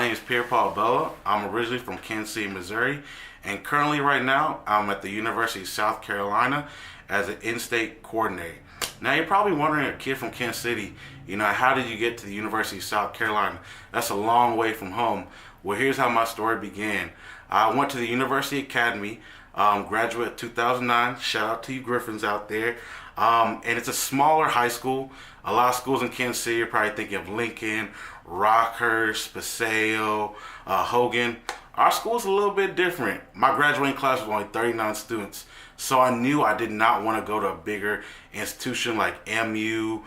name is Paul Abella. I'm originally from Kansas City, Missouri, and currently right now I'm at the University of South Carolina as an in-state coordinator. Now you're probably wondering, a kid from Kansas City, how did you get to the University of South Carolina? That's a long way from home. Well, here's how my story began. I went to the University Academy, graduate 2009. Shout out to you Griffins out there. And it's a smaller high school. A lot of schools in Kansas City, you're probably thinking of Lincoln, Rockhurst, Paseo, Hogan. Our school's a little bit different. My graduating class was only 39 students. So I knew I did not want to go to a bigger institution like MU,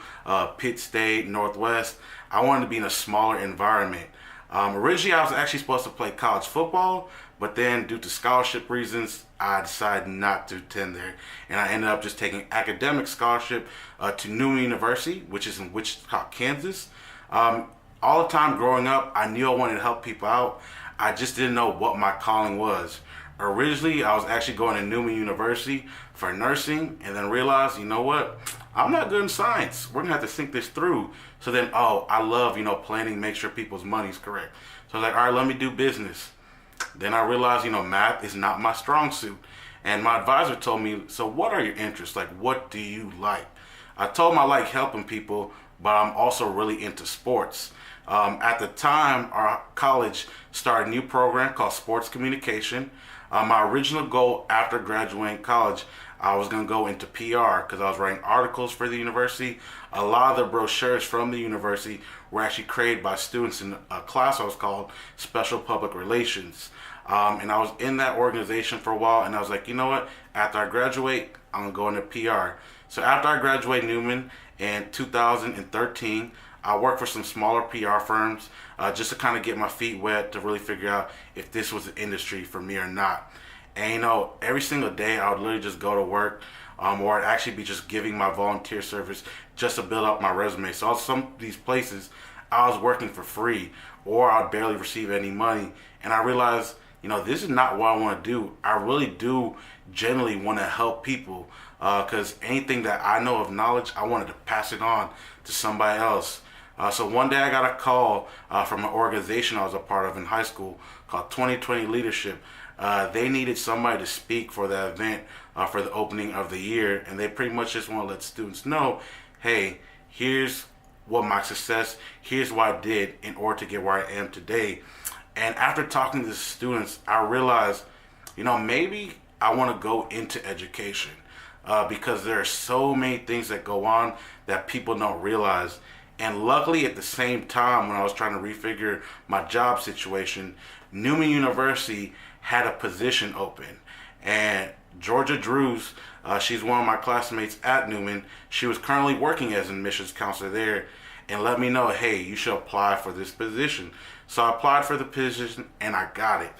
Pitt State, Northwest. I wanted to be in a smaller environment. Originally, I was actually supposed to play college football, but then due to scholarship reasons, I decided not to attend there. And I ended up just taking academic scholarship to Newman University, which is in Wichita, Kansas. All the time growing up, I knew I wanted to help people out. I just didn't know what my calling was. Originally, I was actually going to Newman University for nursing, and then realized, you know what? I'm not good in science. We're gonna have to think this through. So then, I love, planning, make sure people's money's correct. So I was like, all right, let me do business. Then I realized, math is not my strong suit. And my advisor told me, so what are your interests? Like, what do you like? I told him I like helping people, but I'm also really into sports. At the time, our college started a new program called Sports Communication. My original goal after graduating college, I was going to go into PR because I was writing articles for the university. A lot of the brochures from the university were actually created by students in a class I was called Special Public Relations. And I was in that organization for a while, and I was like, you know what? After I graduate, I'm going to go into PR. So after I graduated Newman in 2013, I worked for some smaller PR firms just to kind of get my feet wet to really figure out if this was an industry for me or not. And every single day I would literally just go to work, or I'd actually be just giving my volunteer service just to build up my resume. So some of these places I was working for free, or I'd barely receive any money. And I realized, this is not what I want to do. I really do genuinely want to help people, because anything that I know of knowledge, I wanted to pass it on to somebody else. So one day I got a call from an organization I was a part of in high school called 2020 Leadership. They needed somebody to speak for the event for the opening of the year, and they pretty much just want to let students know, hey, here's what my success, here's what I did in order to get where I am today. And after talking to the students, I realized, maybe I want to go into education because there are so many things that go on that people don't realize. And luckily, at the same time, when I was trying to refigure my job situation, Newman University had a position open. And Georgia Drews, she's one of my classmates at Newman. She was currently working as an admissions counselor there, and let me know, hey, you should apply for this position. So I applied for the position, and I got it.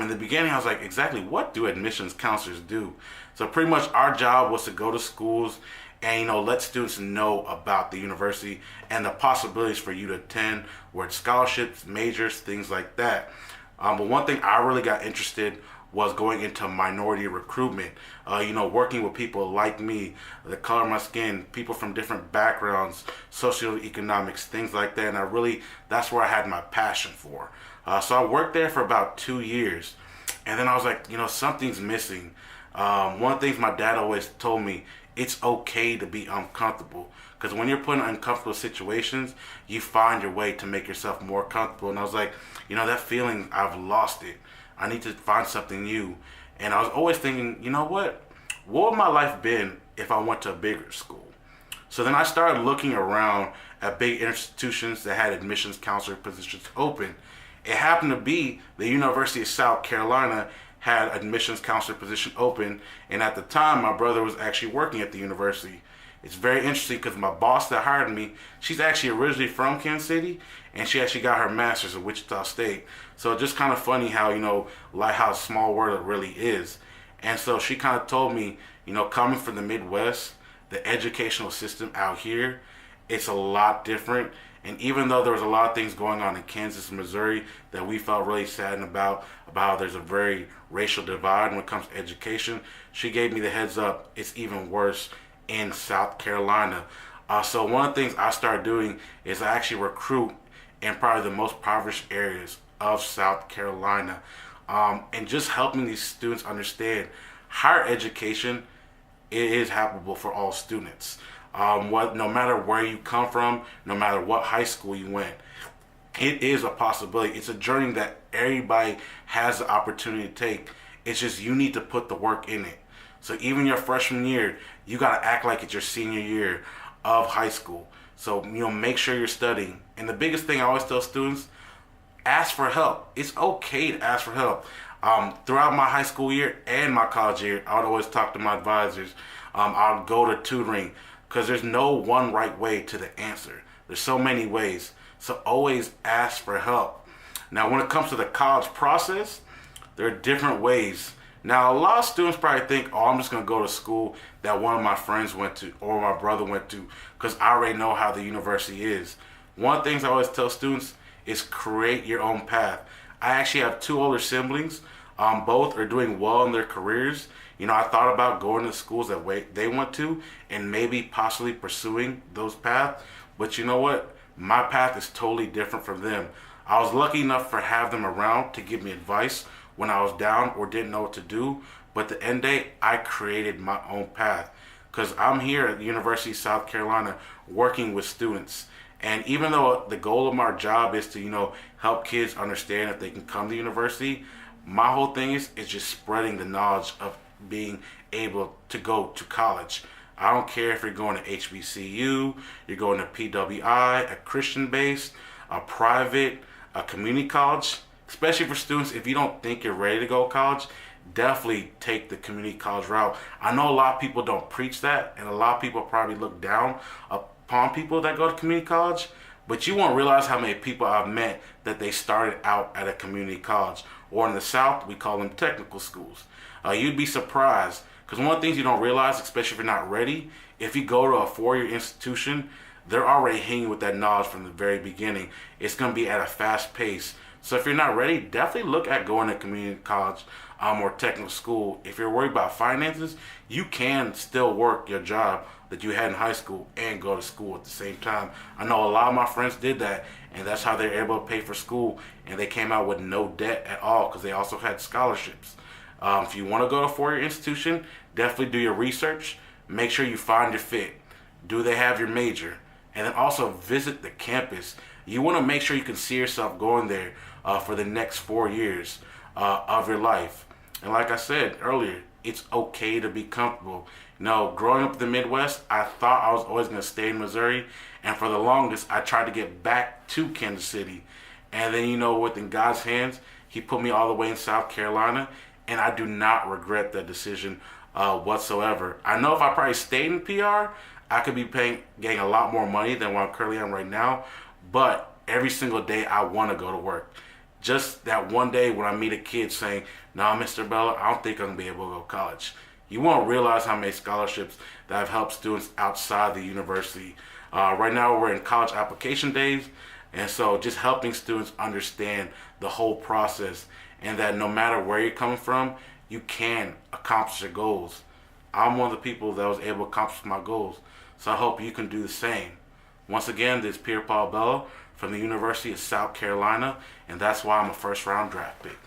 In the beginning, I was like, exactly what do admissions counselors do? So pretty much our job was to go to schools and let students know about the university and the possibilities for you to attend, where it's scholarships, majors, things like that. But one thing I really got interested was going into minority recruitment, working with people like me, the color of my skin, people from different backgrounds, socioeconomics, things like that. And that's where I had my passion for. So I worked there for about 2 years. And then I was like, something's missing. One of the things my dad always told me, it's okay to be uncomfortable, because when you're put in uncomfortable situations, you find your way to make yourself more comfortable. And I was like, that feeling, I've lost it. I need to find something new. And I was always thinking, what would my life been if I went to a bigger school? So then I started looking around at big institutions that had admissions counselor positions open. It happened to be the University of South Carolina had admissions counselor position open, and at the time my brother was actually working at the university. It's very interesting because my boss that hired me, she's actually originally from Kansas City, and she actually got her master's at Wichita State. So just kind of funny how, like how small world it really is. And so she kind of told me, coming from the Midwest, the educational system out here, it's a lot different. And even though there was a lot of things going on in Kansas and Missouri that we felt really saddened about how there's a very racial divide when it comes to education, she gave me the heads up, it's even worse in South Carolina. So one of the things I started doing is I actually recruit in probably the most impoverished areas of South Carolina. And just helping these students understand higher education is applicable for all students. No matter where you come from, no matter what high school you went, it is a possibility. It's a journey that everybody has the opportunity to take. It's just you need to put the work in it. So even your freshman year, you got to act like it's your senior year of high school. So, make sure you're studying. And the biggest thing I always tell students, ask for help. It's okay to ask for help. Throughout my high school year and my college year, I would always talk to my advisors. I would go to tutoring because there's no one right way to the answer. There's so many ways. So always ask for help. Now, when it comes to the college process, there are different ways. Now, a lot of students probably think, oh, I'm just going to go to school that one of my friends went to or my brother went to because I already know how the university is. One of the things I always tell students is create your own path. I actually have two older siblings. Both are doing well in their careers. I thought about going to schools that they went to and maybe possibly pursuing those paths. But you know what? My path is totally different from them. I was lucky enough to have them around to give me advice when I was down or didn't know what to do. But at the end of the day, I created my own path because I'm here at the University of South Carolina working with students. And even though the goal of my job is to, help kids understand if they can come to university, my whole thing is just spreading the knowledge of being able to go to college. I don't care if you're going to HBCU, you're going to PWI, a Christian-based, a private, a community college. Especially for students, if you don't think you're ready to go to college, definitely take the community college route. I know a lot of people don't preach that, and a lot of people probably look down upon people that go to community college, but you won't realize how many people I've met that they started out at a community college. Or in the South, we call them technical schools. You'd be surprised, because one of the things you don't realize, especially if you're not ready, if you go to a four-year institution, they're already hanging with that knowledge from the very beginning. It's going to be at a fast pace. So if you're not ready, definitely look at going to community college or technical school. If you're worried about finances, you can still work your job that you had in high school and go to school at the same time. I know a lot of my friends did that, and that's how they're able to pay for school, and they came out with no debt at all because they also had scholarships. If you want to go to a four-year institution, definitely do your research. Make sure you find your fit. Do they have your major? And then also visit the campus. You want to make sure you can see yourself going there for the next 4 years of your life. And like I said earlier, it's okay to be comfortable. Growing up in the Midwest, I thought I was always going to stay in Missouri. And for the longest, I tried to get back to Kansas City. And then, within God's hands, He put me all the way in South Carolina. And I do not regret that decision whatsoever. I know if I probably stayed in PR, I could be getting a lot more money than what I'm currently on right now. But every single day, I want to go to work. Just that one day when I meet a kid saying, "Nah, Mr. Abella, I don't think I'm going to be able to go to college." You won't realize how many scholarships that have helped students outside the university. Right now, we're in college application days. And so just helping students understand the whole process and that no matter where you're coming from, you can accomplish your goals. I'm one of the people that was able to accomplish my goals. So I hope you can do the same. Once again, this is Paul Abella from the University of South Carolina, and that's why I'm a first-round draft pick.